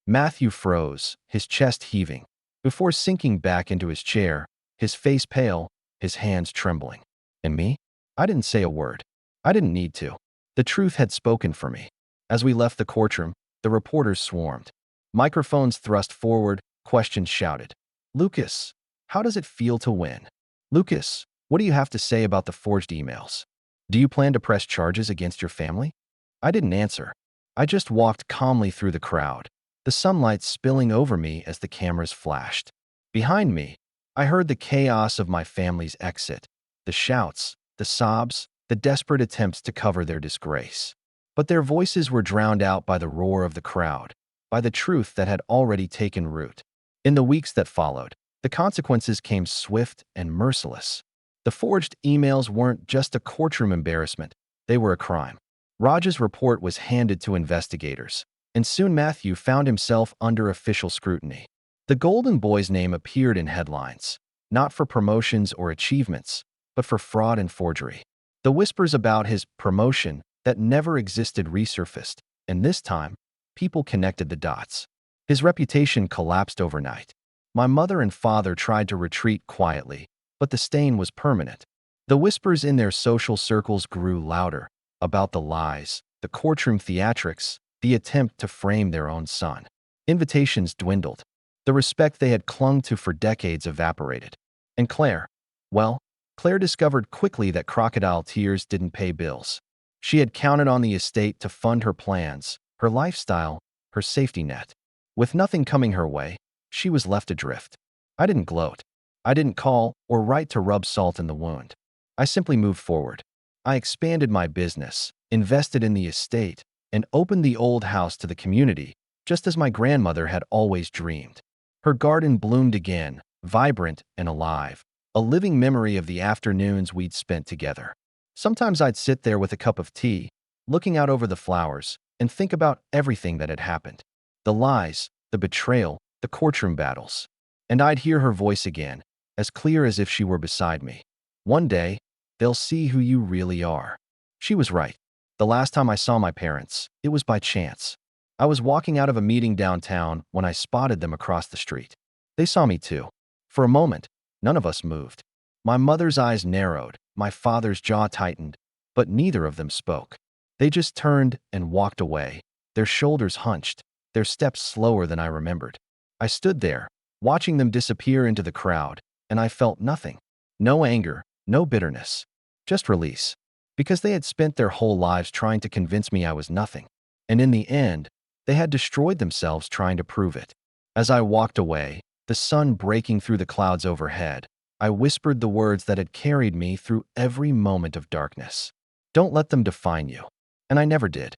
Matthew froze, his chest heaving, before sinking back into his chair, his face pale, his hands trembling. And me? I didn't say a word. I didn't need to. The truth had spoken for me. As we left the courtroom, the reporters swarmed. Microphones thrust forward, questions shouted. "Lucas, how does it feel to win? Lucas, what do you have to say about the forged emails? Do you plan to press charges against your family?" I didn't answer. I just walked calmly through the crowd, the sunlight spilling over me as the cameras flashed. Behind me, I heard the chaos of my family's exit, the shouts, the sobs, the desperate attempts to cover their disgrace. But their voices were drowned out by the roar of the crowd, by the truth that had already taken root. In the weeks that followed, the consequences came swift and merciless. The forged emails weren't just a courtroom embarrassment, they were a crime. Raj's report was handed to investigators, and soon Matthew found himself under official scrutiny. The Golden Boy's name appeared in headlines, not for promotions or achievements, but for fraud and forgery. The whispers about his promotion that never existed resurfaced, and this time, people connected the dots. His reputation collapsed overnight. My mother and father tried to retreat quietly, but the stain was permanent. The whispers in their social circles grew louder about the lies, the courtroom theatrics, the attempt to frame their own son. Invitations dwindled. The respect they had clung to for decades evaporated. And Claire? Well, Claire discovered quickly that crocodile tears didn't pay bills. She had counted on the estate to fund her plans, her lifestyle, her safety net. With nothing coming her way, she was left adrift. I didn't gloat. I didn't call or write to rub salt in the wound. I simply moved forward. I expanded my business, invested in the estate, and opened the old house to the community, just as my grandmother had always dreamed. Her garden bloomed again, vibrant and alive, a living memory of the afternoons we'd spent together. Sometimes I'd sit there with a cup of tea, looking out over the flowers, and think about everything that had happened. The lies, the betrayal, the courtroom battles. And I'd hear her voice again, as clear as if she were beside me. "One day, they'll see who you really are." She was right. The last time I saw my parents, it was by chance. I was walking out of a meeting downtown when I spotted them across the street. They saw me too. For a moment, none of us moved. My mother's eyes narrowed, my father's jaw tightened, but neither of them spoke. They just turned and walked away, their shoulders hunched, their steps slower than I remembered. I stood there, watching them disappear into the crowd, and I felt nothing. No anger, no bitterness. Just release. Because they had spent their whole lives trying to convince me I was nothing. And in the end, they had destroyed themselves trying to prove it. As I walked away, the sun breaking through the clouds overhead, I whispered the words that had carried me through every moment of darkness. Don't let them define you. And I never did.